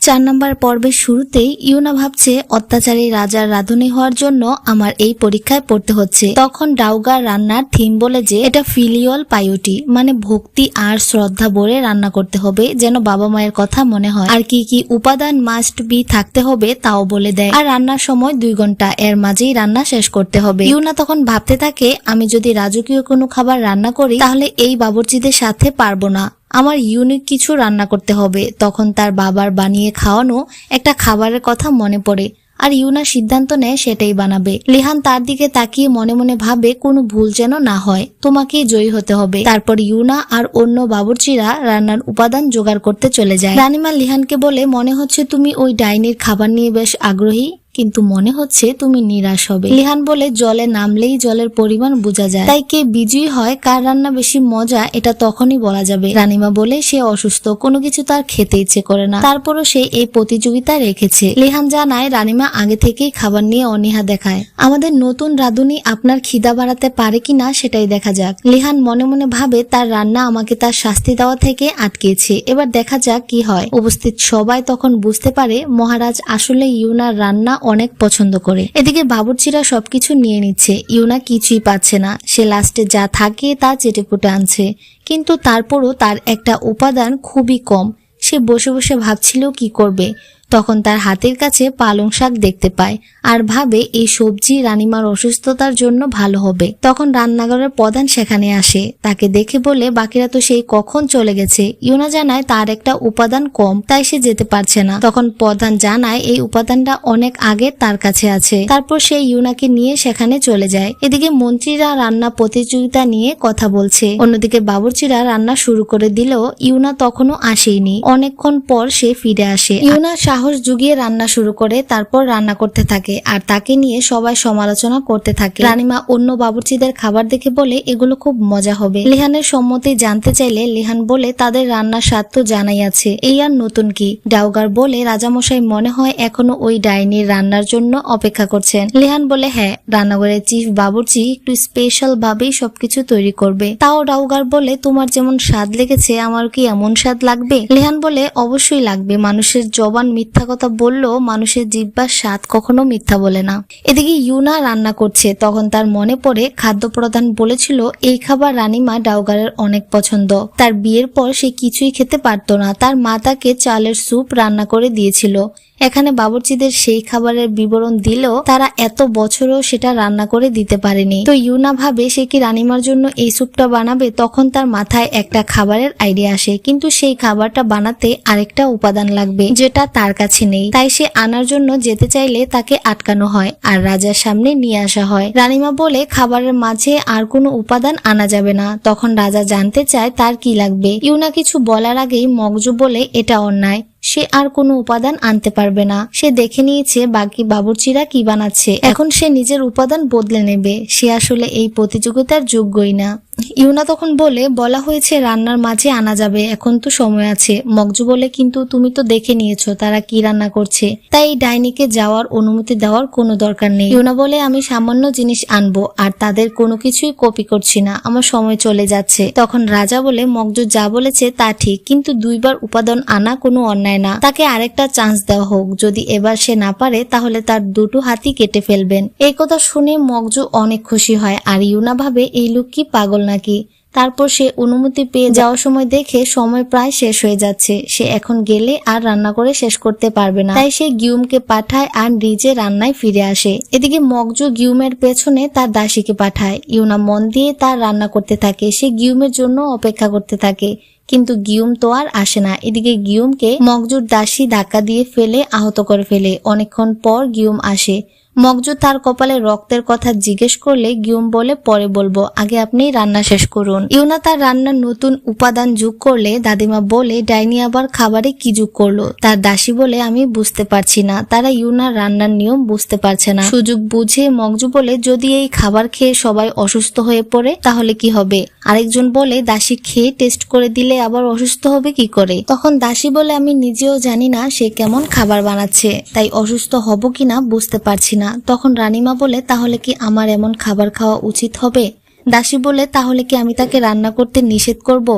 4 নম্বর পর্বের শুরুতেই ইউনা ভাবছে অত্যাচারী রাজার রাঁধুনি হওয়ার জন্য আমার এই পরীক্ষায় পড়তে হচ্ছে। তখন ডাউগার রান্নার থিম বলে যে এটা ফিলিয়াল পাইওটি, মানে ভক্তি আর শ্রদ্ধা ভরে রান্না করতে হবে যেন বাবা মায়ের কথা মনে হয়। আর কি কি উপাদান মাস্ট বি থাকতে হবে তাও বলে দেয়। আর রান্নার সময় 2 ঘন্টা, এর মাঝেই রান্না শেষ করতে হবে। ইউনা তখন ভাবতে থাকে আমি যদি রাজকীয় কোনো খাবার রান্না করি তাহলে এই বাবুর্চিদের সাথে পারবো না, আমার ইউনিক কিছু রান্না করতে হবে। তখন তার বাবার বানিয়ে খাওয়ানো একটা খাবারের কথা মনে পড়ে আর ইউনা সিদ্ধান্ত নেয় সেটাই বানাবে। লিহান তার দিকে তাকিয়ে মনে মনে ভাবে কোনো ভুল যেন না হয়, তোমাকেই জয়ী হতে হবে। তারপর ইউনা আর অন্য বাবুর্চিরা রান্নার উপাদান জোগাড় করতে চলে যায়। রানিমা লিহানকে বলে মনে হচ্ছে তুমি ওই ডাইনির খাবার নিয়ে বেশ আগ্রহী, কিন্তু মনে হচ্ছে তুমি নিরাশ হবে। লিহান বলে জলে নামলেই জলের পরিমাণ বোঝা যায়, তাই কে বিজয়ী হয় কার রান্না বেশি মজা এটা তখনই বলা যাবে। রানিমা বলে সে অসুস্থ, কোনো কিছু তার খেতে ইচ্ছে করে না, তারপরও সে এই প্রতিযোগিতা রেখেছে। লিহান জানায় রানিমা আগে থেকেই খাবার নিয়ে অনীহা দেখায়। আমাদের নতুন রাঁধুনি আপনার খিদা বাড়াতে পারে কিনা সেটাই দেখা যাক। লিহান মনে মনে ভাবে তার রান্না আমাকে তার শাস্তি দেওয়া থেকে আটকেছে, এবার দেখা যাক কি হয়। উপস্থিত সবাই তখন বুঝতে পারে মহারাজ আসলে ইউনার রান্না অনেক পছন্দ করে। এদিকে বাবুর্চিরা সবকিছু নিয়ে নিচ্ছে, ইউনা কিছুই পাচ্ছে না। সে লাস্টে যা থাকে তা চেটেপুটে আনছে, কিন্তু তারপরও তার একটা উপাদান খুবই কম। সে বসে বসে ভাবছিল কি করবে। তখন তার হাতের কাছে পালং শাক দেখতে পায় আর ভাবে এই সবজি রানিমার অসুস্থতার জন্য ভালো হবে। তখন রান্নাঘরের প্রধান সেখানে আসে, তাকে দেখে বলে বাকিরা তো সেই কখন চলে গেছে। ইউনা জানায় তার একটা উপাদান কম, তাই সে যেতে পারছে না। তখন প্রধান জানায় এই উপাদানটা অনেক আগে তার কাছে আছে। তারপর সে ইউনাকে নিয়ে সেখানে চলে যায়। এদিকে মন্ত্রীরা রান্না প্রতিযোগিতা নিয়ে কথা বলছে, অন্যদিকে বাবুর্চিরা রান্না শুরু করে দিলেও ইউনা তখনও আসেনি। অনেকক্ষণ পর সে ফিরে আসে। ইউনা সাহস জুগিয়ে রান্না শুরু করে, তারপর রান্না করতে থাকে আর তাকে নিয়ে সবাই সমালোচনা করতে থাকে। রানিমা অন্য বাবুর্চিদের খাবার দেখে বলে এগুলো খুব মজা হবে। লিহানের সম্মতি জানতে চাইলে লিহান বলে তাদের রান্নার স্বাদ তো জানাই আছে, এই আর নতুন কি। ডাউগার বলে রাজামশাই মনে হয় এখনো ওই ডাইনির রান্নার জন্য অপেক্ষা করছেন। লিহান বলে হ্যাঁ, রান্নাঘরের চিফ বাবুর্চি একটু স্পেশাল ভাবেই সবকিছু তৈরি করবে। তাও ডাউগার বলে তোমার যেমন স্বাদ লেগেছে আমার কি এমন স্বাদ লাগবে? লিহান বলে অবশ্যই লাগবে, মানুষের জবান মিথ্যা কথা বললেও মানুষের জিহ্বার স্বাদ কখনো মিথ্যা বলে না। এদিকে ইউনা রান্না করছে, তখন তার মনে পড়ে খাদ্য প্রধান বলেছিল এই খাবার রানিমা ডাউগারের অনেক পছন্দ। তার বিয়ের পর সে কিছুই খেতে পারতো না, তার মা তাকে চালের স্যুপ রান্না করে দিয়েছিল। এখানে বাবুর্চিদের সেই খাবারের বিবরণ দিলেও তারা এত বছরও সেটা রান্না করে দিতে পারেনি। তো ইউনা ভাবে সে কি রানিমার জন্য এই স্যুপটা বানাবে। তখন তার মাথায় একটা খাবারের আইডিয়া আসে, কিন্তু সেই খাবারটা বানাতে আরেকটা উপাদান লাগবে যেটা তার কাছে নেই। তাই সে আনার জন্য যেতে চাইলে তাকে আটকানো হয় আর রাজার সামনে নিয়ে আসা হয়। রানিমা বলে খাবারের মাঝে আর কোনো উপাদান আনা যাবে না। তখন রাজা জানতে চায় তার কি লাগবে। ইউনা কিছু বলার আগেই মগজু বলে এটা অন্যায়, সে আর কোনো উপাদান আনতে পারবে না। সে দেখে নিয়েছে বাকি বাবুর্চিরা কি বানাচ্ছে, এখন সে নিজের উপাদান বদলে নেবে। সে আসলে এই প্রতিযোগিতার যোগ্যই না। ইউনা তখন বলে বলা হয়েছে রান্নার মাঝে আনা যাবে, এখন তো সময় আছে। মগজু বলে কিন্তু তুমি তো দেখে নিয়েছো তারা কি রান্না করছে, তাই এই ডাইনিকে যাওয়ার অনুমতি দেওয়ার কোনো দরকার নেই। ইউনা বলে আমি সামান্য জিনিস আনবো আর তাদের কোনো কিছুই কপি করছি না, আমার সময় চলে যাচ্ছে। তখন রাজা বলে মগজু যা বলেছে তা ঠিক, কিন্তু 2 বার উপাদান আনা কোনো অন্যায় না, তাকে আরেকটা চান্স দেওয়া হোক। যদি এবার সে না পারে তাহলে তার 2টো হাতই কেটে ফেলবেন। এই কথা শুনে মগজু অনেক খুশি হয় আর ইউনা ভাবে এই লোক কি পাগল নাকি। তারপর সে অনুমতি পেয়ে যাওয়ার সময় দেখে সময় প্রায় শেষ হয়ে যাচ্ছে, সে এখন গেলে আর রান্না করে শেষ করতে পারবে না। তাই সে গিউমকে পাঠায় আর নিজে রান্নায় ফিরে আসে। এদিকে মগজু গিউমের পেছনে তার দাসীকে পাঠায়। ইউনা মন দিয়ে তার রান্না করতে থাকে, সে গিউমের জন্য অপেক্ষা করতে থাকে, কিন্তু গিউম তো আর আসে না। এদিকে গিউমকে মগজুর দাসী ধাক্কা দিয়ে ফেলে আহত করে ফেলে। অনেকক্ষণ পর গিউম আসে। মগজু তার কপালে রক্তের কথা জিজ্ঞেস করলে গিউম বলে পরে বলবো, আগে আপনি রান্না শেষ করুন। ইউনা তার রান্নার নতুন উপাদান যোগ করলে দাদিমা বলে ডাইনি আবার খাবারে কি যোগ করলো। তার দাসী বলে আমি বুঝতে পারছি না, তারা ইউনার রান্নার নিয়ম বুঝতে পারছে না। সুযোগ বুঝে মগজু বলে যদি এই খাবার খেয়ে সবাই অসুস্থ হয়ে পড়ে তাহলে কি হবে। আরেকজন বলে দাসী খেয়ে টেস্ট করে দিলে আবার অসুস্থ হবে কি করে। তখন দাসী বলে আমি নিজেও জানি না সে কেমন খাবার বানাচ্ছে, তাই অসুস্থ হব কিনা বুঝতে পারছি না। তখন রানীমা বলে তাহলে কি আমার এমন খাবার খাওয়া উচিত হবে। দাসী বলে, তাহলে কি আমি তাকে রান্না করতে নিষেধ করব?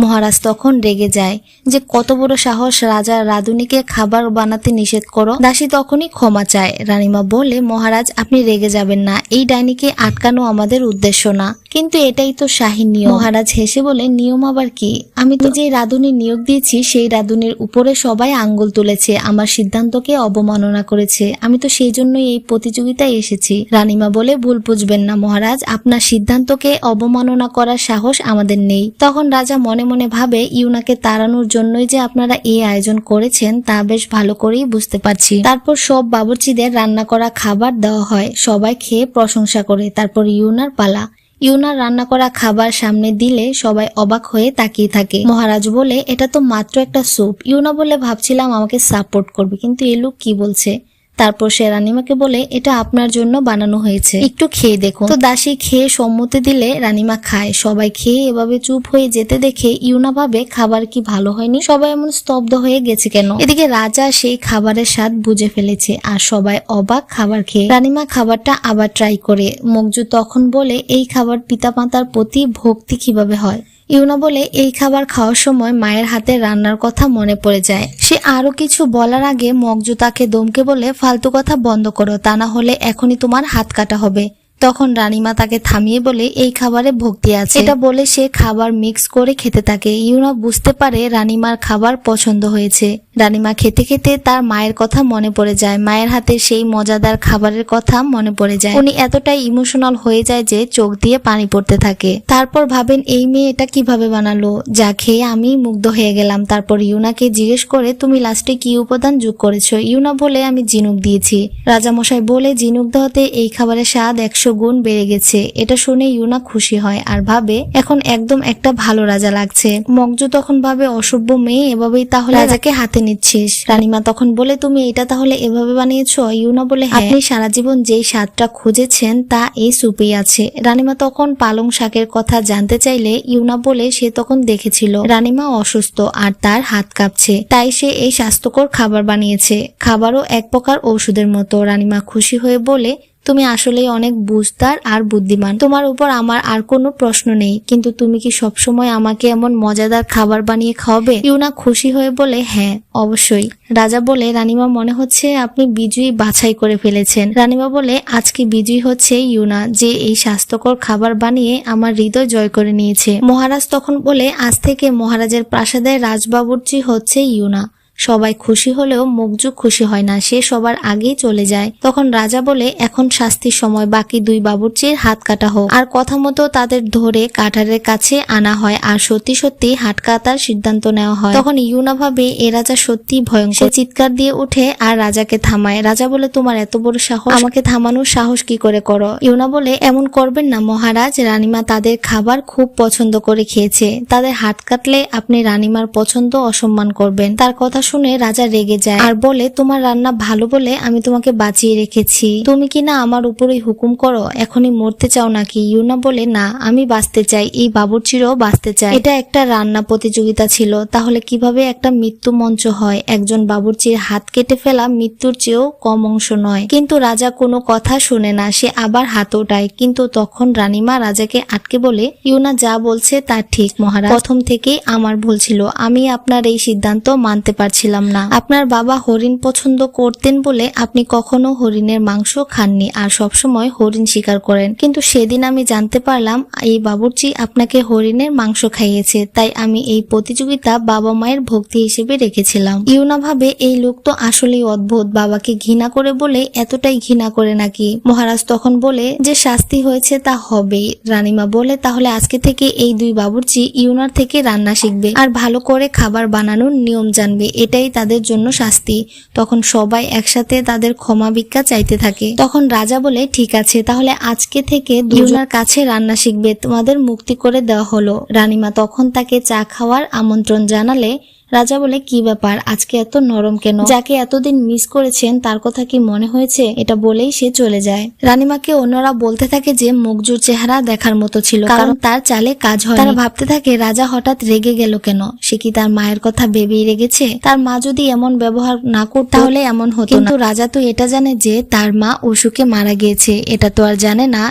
মহারাজ তখন রেগে যায় যে কত বড় সাহস, রাজা রাধুনীকে খাবার বানাতে নিষেধ করো। দাসী তখনই ক্ষমা চায়। রানীমা বলে, মহারাজ আপনি রেগে যাবেন না, এই ডাইনিকে আটকানো আমাদের উদ্দেশ্য না, কিন্তু এটাই তো শাহী নিয়ম। মহারাজ হেসে বলে, নিয়ম আবার কি? আমি তো যে রাধুনী নিয়োগ দিয়েছি সেই রাধুনীর উপরে সবাই আঙ্গুল তুলেছে, আমার সিদ্ধান্তকে অবমাননা করেছে, আমি তো সেই জন্যই এই প্রতিযোগিতায় এসেছি। রানীমা বলে, ভুল বুঝবেন না মহারাজ, আপনার সিদ্ধান্তকে অবমাননা করার সাহস আমাদের নেই। তখন রাজা মনে মনে ভাবে, ইউনাকে তাড়ানোর জন্যই যে আপনারা এই আয়োজন করেছেন তা বেশ ভালো করেই বুঝতে পারছি। তারপর সব বাবুর্চিদের রান্না করা খাবার দেওয়া হয়, সবাই খেয়ে প্রশংসা করে। তারপর ইউনার পালা। ইউনার রান্না করা খাবার সামনে দিলে সবাই অবাক হয়ে তাকিয়ে থাকে। মহারাজ বলে, এটা তো মাত্র একটা স্যুপ। ইউনা বলে, ভাবছিলাম আমাকে সাপোর্ট করবে, কিন্তু এই লোক কি বলছে। তারপর সে রানীমাকে বলে, এটা আপনার জন্য বানানো হয়েছে, একটু খেয়ে দেখুন। তো দাসী খেয়ে সম্মতি দিলে রানীমা খায়। সবাই খেয়ে এভাবে চুপ হয়ে যেতে দেখে ইউনা ভাবে, খাবার কি ভালো হয়নি? সবাই এমন স্তব্ধ হয়ে গেছে কেন? এদিকে রাজা সেই খাবারের স্বাদ বুঝে ফেলেছে আর সবাই অবাক খাবার খেয়ে। রানীমা খাবারটা আবার ট্রাই করে। মকজু তখন বলে, এই খাবার পিতামাতার প্রতি ভক্তি কিভাবে হয়? ইউনা বলে, এই খাবার খাওয়ার সময় মায়ের হাতে রান্নার কথা মনে পড়ে যায়। সে আরো কিছু বলার আগে মকজু তাকে দমকে বলে, ফালতু কথা বন্ধ করো, তা না হলে এখনই তোমার হাত কাটা হবে। তখন রানীমা তাকে থামিয়ে বলে, এই খাবারে ভক্তি আছে। এটা বলে সে খাবার মিক্স করে খেতে থাকে। ইউনা বুঝতে পারে রানীমার খাবার পছন্দ হয়েছে। রানীমা খেতে খেতে তার মায়ের কথা মনে পড়ে যায়, মায়ের হাতে সেই মজাদার খাবারের কথা মনে পড়ে যায়। উনি এতটাই ইমোশনাল হয়ে যায় যে চোখ দিয়ে পানি পড়তে থাকে। তারপর ভাবেন, এই মেয়ে এটা কিভাবে বানালো, যা খেয়ে আমি মুগ্ধ হয়ে গেলাম। তারপর ইউনাকে জিজ্ঞেস করে, তুমি লাস্টে কি উপাদান যোগ করেছো? ইউনা বলে, আমি জিনুক দিয়েছি। রাজামশাই বলে, জিনুক দেওয়াতে এই খাবারের স্বাদ 100 গুণ বেড়ে গেছে। এটা শুনে ইউনা খুশি হয় আর ভাবে, এখন একদম একটা ভালো রাজা লাগছে। মকজু তখন ভাবে, অসভ্য মেয়ে, এভাবেই তাহলে রাজাকে হাতে নিচ্ছিস। রানীমা তখন বলে, তুমি এটা তাহলে এভাবে বানিয়েছো? ইউনা বলে, হ্যাঁ, আপনি সারা জীবন যেই স্বাদটা খুঁজেছেন তা এই সুপেই আছে। রানীমা তখন পালং শাকের কথা জানতে চাইলে ইউনা বলে, সে তখন দেখেছিল রানীমা অসুস্থ আর তার হাত কাঁপছে, তাই সে এই স্বাস্থ্যকর খাবার বানিয়েছে। খাবারও এক প্রকার ঔষধের মতো। রানীমা খুশি হয়ে বলে, তুমি আসলেই অনেক বুঝদার আর বুদ্ধিমান, তোমার উপর আমার আর কোনো প্রশ্ন নেই, কিন্তু তুমি কি সবসময় আমাকে এমন মজাদার খাবার বানিয়ে খাওয়াবে? ইউনা খুশি হয়ে বলে, হ্যাঁ অবশ্যই। রাজা বলে, রানীমা মনে হচ্ছে আপনি বিজয়ী বাছাই করে ফেলেছেন। রানীমা বলে, আজকে বিজয়ী হচ্ছে ইউনা, যে এই স্বাস্থ্যকর খাবার বানিয়ে আমার হৃদয় জয় করে নিয়েছে। মহারাজ তখন বলে, আজ থেকে মহারাজের প্রাসাদের রাজবাবুর্চি হচ্ছে ইউনা। সবাই খুশি হলেও মকজু খুশি হয় না, সে সবার আগেই চলে যায়। তখন রাজা বলে, এখন শাস্তির সময়, বাকি 2 বাবুর্চির হাত কাটা হোক। আর কথা মতো তাদের ধরে কাঠারের কাছে আনা হয় আর সত্যি সত্যি হাত কাটার সিদ্ধান্ত নেওয়া হয়। তখন ইউনা ভাবে, এ রাজা সত্যি ভয়ঙ্কর। চিৎকার দিয়ে উঠে আর রাজাকে থামায়। রাজা বলে, তোমার এত বড় সাহস, আমাকে থামানোর সাহস কি করে করো? ইউনা বলে, এমন করবেন না মহারাজ, রানীমা তাদের খাবার খুব পছন্দ করে খেয়েছে, তাদের হাত কাটলে আপনি রানীমার পছন্দ অসম্মান করবেন। তার কথা শুনে রাজা রেগে যায় আর বলে, তোমার রান্না ভালো বলে আমি তোমাকে বাঁচিয়ে রেখেছি, তুমি কি না আমার উপরই হুকুম করো? এখনই মরতে চাও নাকি? ইউনা বলে, না, আমি বাঁচতে চাই, এই বাবুর্চিরও বাঁচতে চাই। এটা একটা রান্না প্রতিযোগিতা ছিল, তাহলে কিভাবে একটা মৃত্যু মঞ্চ হয়? একজন বাবুর্চির হাত কেটে ফেলা মৃত্যুর চেয়েও কম অংশ নয়। কিন্তু রাজা কোনো কথা শুনে না, সে আবার হাত ওঠায়। কিন্তু তখন রানীমা রাজাকে আটকে বলে, ইউনা যা বলছে তা ঠিক মহারাজ, প্রথম থেকেই আমার ভুল ছিল, আমি আপনার এই সিদ্ধান্ত মানতে পারছিলাম না। আপনার বাবা হরিণ পছন্দ করতেন বলে আপনি কখনো হরিণের মাংস খাননি আর সবসময় হরিণ শিকার করেন, কিন্তু সেদিন আমি জানতে পারলাম এই বাবুর্চি আপনাকে হরিণের মাংস খাইয়েছে, তাই আমি এই প্রতিযোগিতা বাবা মায়ের ভক্তি হিসেবে রেখেছিলাম। ইউনা ভাবে, এই লোক তো আসলেই অদ্ভুত, বাবাকে ঘৃণা করে বলে এতটাই ঘৃণা করে নাকি? মহারাজ তখন বলে, যে শাস্তি হয়েছে তা হবেই। রানীমা বলে, তাহলে আজকে থেকে এই 2 বাবুর্চি ইউনার থেকে রান্না শিখবে আর ভালো করে খাবার বানানোর নিয়ম জানবে, এটাই তাদের জন্য শাস্তি। তখন সবাই একসাথে তাদের ক্ষমা ভিক্ষা চাইতে থাকে। তখন রাজা বলে, ঠিক আছে, তাহলে আজকে থেকে ইউনার কাছে রান্না শিখবে, তোমাদের মুক্তি করে দেওয়া হলো। রানীমা তখন তাকে চা খাওয়ার আমন্ত্রণ জানালে রাজা বলে, কি ব্যাপার, আজকে এত নরম কেন? যাকে এতদিন মিস করেছেন তার কথা কি মনে হয়েছে? এটা বলেই সে চলে যায়। রানীমাকে অন্যরা বলতে থাকে যে মকজুর চেহারা দেখার মতো ছিল, কারণ তার চালে কাজ হয়। তারা ভাবতে থাকে রাজা হঠাৎ রেগে গেল কেন? সে কি তার মায়ের কথা ভেবেই রেগেছে? তার মা যদি এমন ব্যবহার না করত তাহলে এমন হতো না। কিন্তু রাজা তো এটা জানে যে তার মা অসুখে মারা গিয়েছে, এটা তো আর জানে না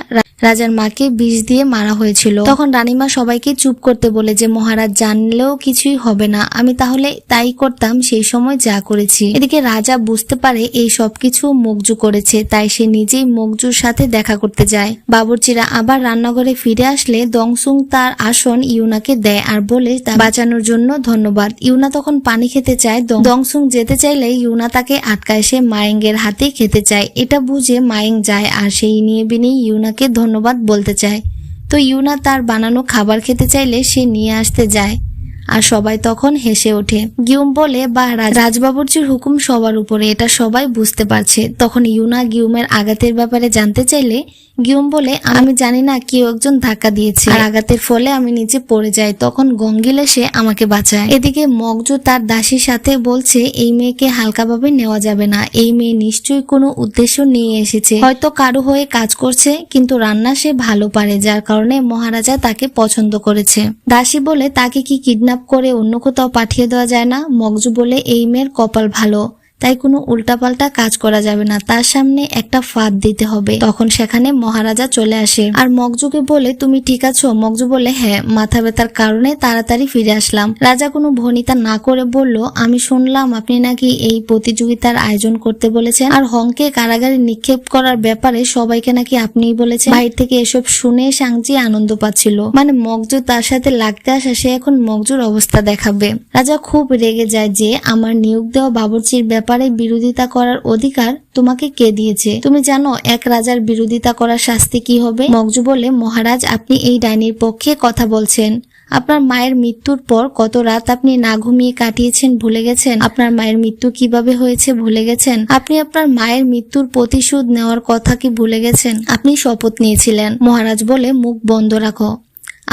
রাজার মাকে বিষ দিয়ে মারা হয়েছিল। তখন রানীমা সবাইকে চুপ করতে বলে যে মহারাজ জানলেও কিছুই হবে না, আমি তাহলে তাই করতাম সেই সময় যা করেছি। এদিকে রাজা বুঝতে পারে এই সবকিছু মগজু করেছে, তাই সে নিজেই মগজুর সাথে দেখা করতে যায়। বাবুর্চিরা আবার রান্নাঘরে ফিরে আসলে দংসুং তার আসন ইউনাকে দেয় আর বলে তা বাঁচানোর জন্য ধন্যবাদ। ইউনা তখন পানি খেতে চায়, দংসুং যেতে চাইলে ইউনা তাকে আটকায়, সে মায়েঙ্গের হাতে খেতে চায়। এটা বুঝে মায়েং যায় আর সেই নিয়ে বিনেই ইউনাকে ধন্যবাদ বলতে চায়। তো ইউনা তার বানানো খাবার খেতে চাইলে সে নিয়ে আসতে যায় আর সবাই তখন হেসে ওঠে। গিউম বলে, বা রাজবাবুর্চির হুকুম সবার উপরে, এটা সবাই বুঝতে পারছে। তখন ইউনা গিউমের আঘাতের ব্যাপারে জানতে চাইলে গিউম বলে, আমি জানি না, কেউ একজন ধাক্কা দিয়েছে আর আঘাতের ফলে আমি নিচে পড়ে যাই, তখন গঙ্গিল এসে আমাকে বাঁচায়। এদিকে মগজু তার দাসীর সাথে বলছে এই মেয়েকে হালকাভাবে নেওয়া যাবে না, এই মেয়ে নিশ্চয়ই কোনো উদ্দেশ্য নিয়ে এসেছে, হয়তো কারো হয়ে কাজ করছে, কিন্তু রান্না সে ভালো পারে যার কারণে মহারাজা তাকে পছন্দ করেছে। দাসী বলে, তাকে কি কিডন্যাপ করে অন্য কোথাও পাঠিয়ে দেওয়া যায় না? মগজু বলে, এই মেয়ের কপাল ভালো, তাই কোনো উল্টাপাল্টা কাজ করা যাবে না, তার সামনে একটা ফাঁদ দিতে হবে। তখন সেখানে মহারাজা চলে আসে আর মগজুকে বলে, তুমি ঠিক আছো? মগজু বলে, হ্যাঁ, মাথা ব্যথার কারণে তাড়াতাড়ি ফিরে আসলাম। রাজা কোনো ভনিতা না করে বলল, আমি শুনলাম আপনি নাকি এই প্রতিযোগিতার আয়োজন করতে বলেছেন আর হংকে কারাগারে নিক্ষেপ করার ব্যাপারে সবাইকে নাকি আপনিই বলেছেন। বাইরে থেকে এসব শুনে সাংজি আনন্দ পাচ্ছিল, মানে মগজু তার সাথে লাগতে আসা, সে এখন মগজুর অবস্থা দেখাবে। রাজা খুব রেগে যায় যে আমার নিয়োগ দেওয়া বাবুর্চির ব্যাপারে বিরোধিতা করার অধিকার তোমাকে কে দিয়েছে? তুমি জানো এক রাজার বিরোধিতা করার শাস্তি কি হবে? মগজু বলে, মহারাজ আপনি এই ডাইনির পক্ষে কথা বলছেন। আপনার মায়ের মৃত্যুর পর কত রাত আপনি না ঘুমিয়ে কাটিয়েছেন ভুলে গেছেন? আপনার মায়ের মৃত্যু কিভাবে হয়েছে ভুলে গেছেন? আপনি আপনার মায়ের মৃত্যুর প্রতিশোধ নেওয়ার কথা কি ভুলে গেছেন? আপনি শপথ নিয়েছিলেন। মহারাজ বলে, মুখ বন্ধ রাখো,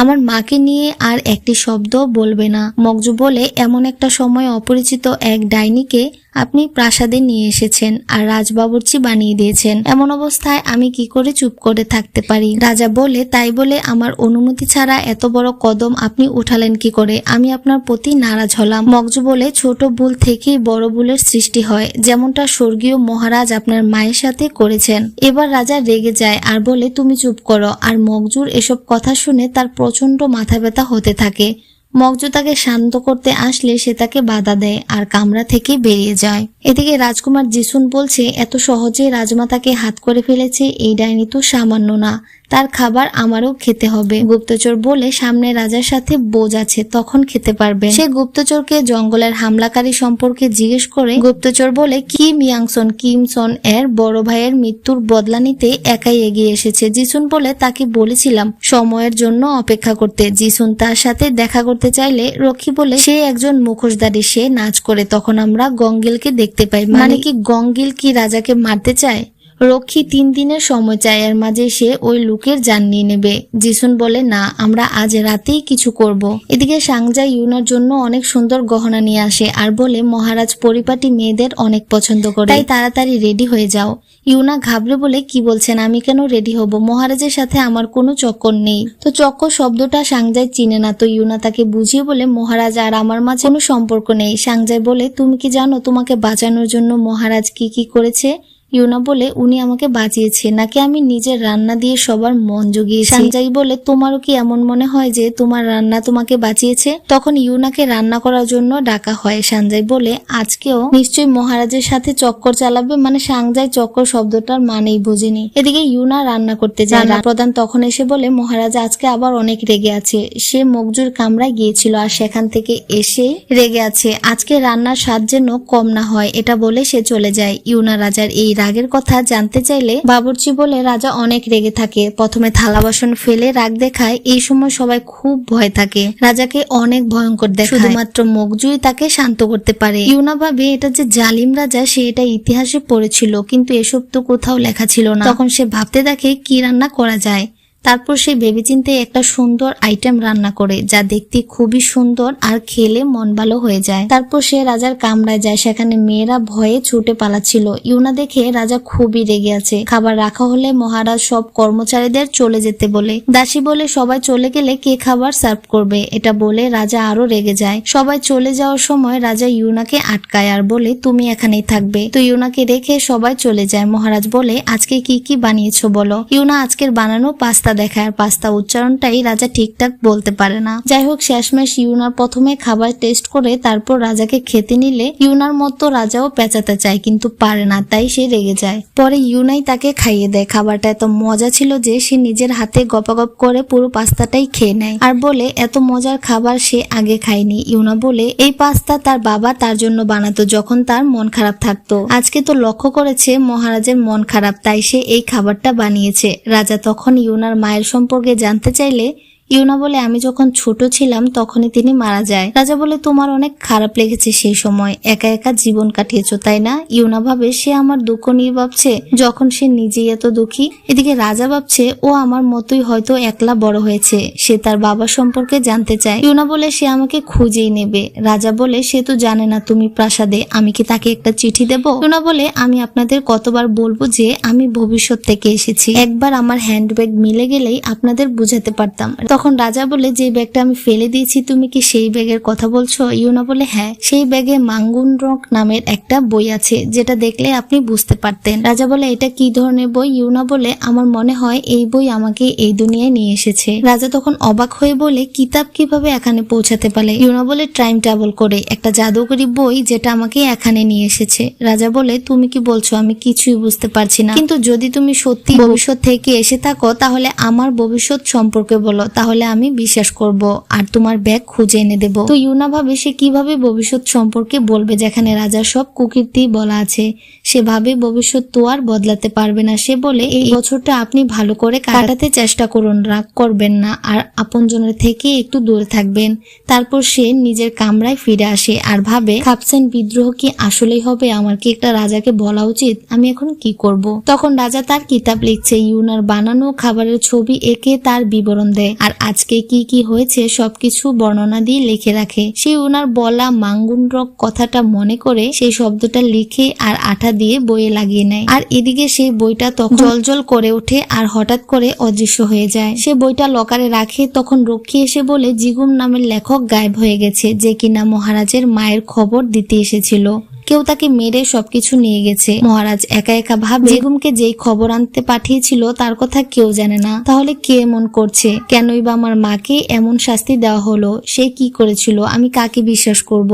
আমার মাকে নিয়ে আর একটি শব্দ বলবে না। মগজু বলে, এমন একটা সময় অপরিচিত এক ডাইনিকে আপনি প্রাসাদে নিয়ে এসেছেন আর রাজবাবুর্চি বানিয়ে দিয়েছেন, এমন অবস্থায় আমি কি করে চুপ করে থাকতে পারি? রাজা বলে, তাই বলে আমার অনুমতি ছাড়া এত বড় কদম আপনি উঠালেন কি করে? আমি আপনার প্রতি নারাজ হলাম। মগজু বলে, ছোট ভুল থেকেই বড় ভুলের সৃষ্টি হয়, যেমনটা স্বর্গীয় মহারাজ আপনার মায়ের সাথে করেছেন। এবার রাজা রেগে যায় আর বলে, তুমি চুপ করো। আর মগজুর এসব কথা শুনে তার প্রচন্ড মাথা ব্যথা হতে থাকে। মগজু তাকে শান্ত করতে আসলে সে তাকে বাধা দেয় আর কামরা থেকে বেরিয়ে যায়। এদিকে রাজকুমার জিসুন বলছে, এত সহজে রাজমাতাকে হাত করে ফেলেছে, এই ডাইনি তো সামান্য না, তার খাবার আমারও খেতে হবে। গুপ্তচর বলে, সামনে রাজার সাথে বোঝ আছে, তখন খেতে পারবে। সে গুপ্তচরকে জঙ্গলের হামলাকারী সম্পর্কে জিজ্ঞেস করে। গুপ্তচর বলে, কিম ইয়াংসন কিমসন এর বড় ভাইয়ের মৃত্যুর বদলা নিতে একাই এগিয়ে এসেছে। জিসুন বলে, তাকে বলেছিলাম সময়ের জন্য অপেক্ষা করতে। জিসুন তার সাথে দেখা করতে চাইলে রক্ষী বলে, সে একজন মুখোশধারী, সে নাচ করে। তখন আমরা গঙ্গিলকে দেখতে পাই। মানে কি গঙ্গিল কি রাজাকে মারতে চায়? রক্ষী 3 দিনের সময় চায়, এর মাঝে সে ওই লোকের জান নিয়ে নেবে। জিসুন বলে, না, আমরা আজ রাতেই কিছু করব। এদিকে সাংজা ইউনার জন্য অনেক সুন্দর গহনা নিয়ে আসে আর বলে, মহারাজ পরিপাটি মেয়েদের অনেক পছন্দ করে, তাই তাড়াতাড়ি রেডি হয়ে যাও। ইউনা ঘাবড়ে বলে, কি বলছেন? আমি কেন রেডি হব? মহারাজের সাথে আমার কোনো চক্কর নেই। তো চক্কর শব্দটা সাংজাই চিনে না, তো ইউনা তাকে বুঝিয়ে বলে, মহারাজ আর আমার মাঝে কোনো সম্পর্ক নেই। সাংজাই বলে, তুমি কি জানো তোমাকে বাঁচানোর জন্য মহারাজ কি কি করেছে? ইউনা বলে, উনি আমাকে বাঁচিয়েছে নাকি আমি নিজের রান্না দিয়ে সবার মন জুগিয়েছি? সাংজাই বলে, তোমারও কি এমন মনে হয় যে তোমার রান্না তোমাকে বাঁচিয়েছে? তখন ইউনাকে রান্না করার জন্য ডাকা হয়। সাংজাই বলে, আজকেও নিশ্চয়ই মহারাজের সাথে চক্কর চালাবে। মানে সাংজাই চক্কর শব্দটার মানেই বুঝেনি। এদিকে ইউনা রান্না করতে যায়। প্রধান তখন এসে বলে, মহারাজ আজকে আবার অনেক রেগে আছে, সে মগজুর কামরায় গিয়েছিল আর সেখান থেকে এসে রেগে আছে, আজকে রান্নার স্বাদ যেন কম না হয়, এটা বলে সে চলে যায়। ইউনা রাজার এই রাগের কথা জানতে চাইলে বাবুর্চি বলে, রাজা অনেক রেগে থাকে, প্রথমে থালা বাসন ফেলে রাগ দেখায়। এই সময় সবাই খুব ভয় থাকে, রাজাকে অনেক ভয়ঙ্কর দেখায়, শুধুমাত্র মগজুই তাকে শান্ত করতে পারে। ইউনা ভাবে এটা যে জালিম রাজা, সে এটা ইতিহাসে পড়েছিল, কিন্তু এসব তো কোথাও লেখা ছিল না। তখন সে ভাবতে দেখে কি রান্না করা যায়। তারপর সে ভেবেচিন্তে একটা সুন্দর আইটেম রান্না করে, যা দেখতে খুবই সুন্দর আর খেলে মন ভালো হয়ে যায়। তারপর সে রাজার কামরায় যায়, সেখানে মেয়েরা ভয়ে ছুটে পালাচ্ছিল। ইউনা দেখে রাজা খুবই রেগে আছে। খাবার রাখা হলে মহারাজ সব কর্মচারীদের চলে যেতে বলে। দাসী বলে সবাই চলে গেলে কে খাবার সার্ভ করবে, এটা বলে রাজা আরো রেগে যায়। সবাই চলে যাওয়ার সময় রাজা ইউনাকে আটকায় আর বলে তুমি এখানেই থাকবে। তো ইউনাকে রেখে সবাই চলে যায়। মহারাজ বলে আজকে কি কি বানিয়েছো বলো। ইউনা আজকের বানানো পাস্তা দেখায়, আর পাস্তা উচ্চারণটাই রাজা ঠিকঠাক বলতে পারে না। যাই হোক, শেষমেশ ইউনার প্রথমে খাবার টেস্ট করে তারপর রাজাকে খেতে নিলে ইউনার মতো রাজাও পেঁচাতে চায় কিন্তু পারে না, তাই সে রেগে যায়। পরে ইউনাই তাকে খাইয়ে দেয়। খাবারটা এত মজা ছিল যে সে নিজের হাতে গপাগপ করে পুরো পাস্তাটাই খেয়ে নেয় আর বলে এত মজার খাবার সে আগে খায়নি। ইউনা বলে এই পাস্তা তার বাবা তার জন্য বানাতো যখন তার মন খারাপ থাকতো। আজকে তো লক্ষ্য করেছে মহারাজের মন খারাপ, তাই সে এই খাবারটা বানিয়েছে। রাজা তখন ইউনার মায়ের সম্পর্কে জানতে চাইলে ইউনা বলে আমি যখন ছোট ছিলাম তখনই তিনি মারা যায়। রাজা বলে তোমার অনেক খারাপ লেগেছে সেই সময়, একা একা জীবন কাটিয়েছো তাই না। ইউনা ভাবে সে আমার দুঃখ নিয়ে ভাবছে যখন সে নিজেই এত দুঃখী। এদিকে রাজা ভাবছে ও আমার মতোই হয়তো একলা বড় হয়েছে। সে তার বাবা সম্পর্কে জানতে চায়। ইউনা বলে সে আমাকে খুঁজেই নেবে। রাজা বলে সে তো জানে না তুমি প্রাসাদে, আমি কি তাকে একটা চিঠি দেব। ইউনা বলে আমি আপনাদের কতবার বলবো যে আমি ভবিষ্যৎ থেকে এসেছি, একবার আমার হ্যান্ডব্যাগ মিলে গেলেই আপনাদের বুঝাতে পারতাম। তখন রাজা বলে যে ব্যাগটা আমি ফেলে দিয়েছি তুমি কি সেই ব্যাগের কথা বলছো। ইউনা বলে হ্যাঁ, সেই ব্যাগে মাঙ্গুনরক নামের একটা বই আছে যেটা দেখলে আপনি বুঝতে পারতেন। রাজা বলে এটা কি ধরনের বই। ইউনা বলে আমার মনে হয় এই বই আমাকে এই দুনিয়ায় নিয়ে এসেছে। রাজা তখন অবাক হয়ে বলে কিতাব কিভাবে এখানে পৌঁছাতে পারে। ইউনা বলে টাইম ট্রাভেল করে, একটা জাদুকরি বই যেটা আমাকে এখানে নিয়ে এসেছে। রাজা বলে তুমি কি বলছো, আমি কিছুই বুঝতে পারছি না, কিন্তু যদি তুমি সত্যি ভবিষ্যৎ থেকে এসে থাকো তাহলে আমার ভবিষ্যৎ সম্পর্কে বলো, তাহলে আমি বিশ্বাস করব আর তোমার ব্যাগ খুঁজে এনে দেব। তো ইউনা ভাবে সে কিভাবে ভবিষ্যৎ সম্পর্কে বলবে যেখানে রাজার সব কুকীর্তি বলা আছে। সে ভাবে ভবিষ্যৎ তো আর বদলাতে পারবে না। সে বলে এই বছরটা আপনি ভালো করে কাটাতে চেষ্টা করুন, রাগ করবেন না আর আপনজনের থেকে একটু দূরে থাকবেন। তারপর সে নিজের কামরায় ফিরে আসে আর ভাবে খাপসেন বিদ্রোহ কি আসলেই হবে, আমার কি একটা রাজাকে বলা উচিত, আমি এখন কি করব। তখন রাজা তার কিতাব লিখছে, ইউনার বানানো খাবারের ছবি এঁকে তার বিবরণ দেয় আর আজকে কি কি হয়েছে সবকিছু বর্ণনা দিয়ে লিখে রাখে। সে উনার বলা মাঙ্গুনরক কথাটা মনে করে সেই শব্দটা লিখে আর আঠা দিয়ে বইয়ে লাগিয়ে নেয়। আর এদিকে সেই বইটা তখন জলজল করে ওঠে আর হঠাৎ করে অদৃশ্য হয়ে যায়। সে বইটা লকারে রাখে। তখন রক্ষী এসে বলে জিগুম নামের লেখক গায়েব হয়ে গেছে, যে কিনা মহারাজের মায়ের খবর দিতে এসেছিল। কেউ তাকে মেরে সবকিছু নিয়ে গেছে। মহারাজ একা একা ভাবে জিগুমকে যেই খবর আনতে পাঠিয়েছিল তার কথা কেউ জানে না, তাহলে কে এমন করছে, কেনই বা আমার মাকে এমন শাস্তি দেওয়া হলো, সে কি করেছিল, আমি কাকে বিশ্বাস করব,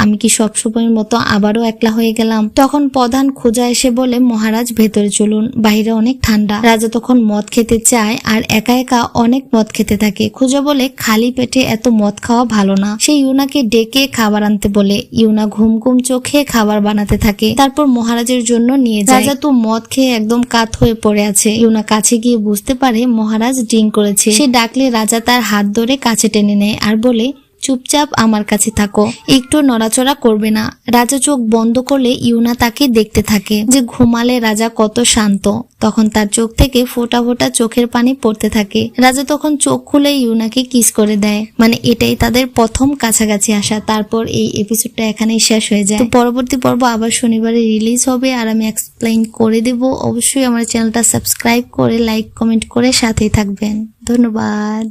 আমি কি সবসময়ের মতো আবারও একলা হয়ে গেলাম। তখন প্রধান খোঁজা এসে বলে মহারাজ ভেতরে চলুন, বাইরে অনেক ঠান্ডা। রাজা তখন মদ খেতে চায় আর একা একা অনেক মদ খেতে থাকে। খোঁজা বলে খালি পেটে এত মদ খাওয়া ভালো না। সে ইউনাকে ডেকে খাবার আনতে বলে। ইউনা ঘুম ঘুম চোখে খাবার বানাতে থাকে, তারপর মহারাজের জন্য নিয়ে যায়। রাজা তো মদ খেয়ে একদম কাত হয়ে পড়ে আছে। ইউনা কাছে গিয়ে বুঝতে পারে মহারাজ ড্রিঙ্ক করেছে। সে ডাকলে রাজা তার হাত ধরে কাছে টেনে নেয় আর বলে চুপচাপ আমার কাছে থাকো, একটু নড়াচড়া করবে না। রাজা চোখ বন্ধ করলে ইউনা তাকে দেখতে থাকে যে ঘুমালে রাজা কত শান্ত। তখন তার চোখ থেকে ফোঁটা ফোঁটা চোখের পানি পড়তে থাকে। রাজা তখন চোখ খুলে ইউনাকে কিস করে দেয়, মানে এটাই তাদের প্রথম কাছাকাছি আসা। তারপর এই এপিসোডটা এখানেই শেষ হয়ে যায়। তো পরবর্তী পর্ব আবার শনিবারে রিলিজ হবে আর আমি এক্সপ্লেইন করে দেব। অবশ্যই আমার চ্যানেলটা সাবস্ক্রাইব করে লাইক কমেন্ট করে সাথেই থাকবেন। ধন্যবাদ।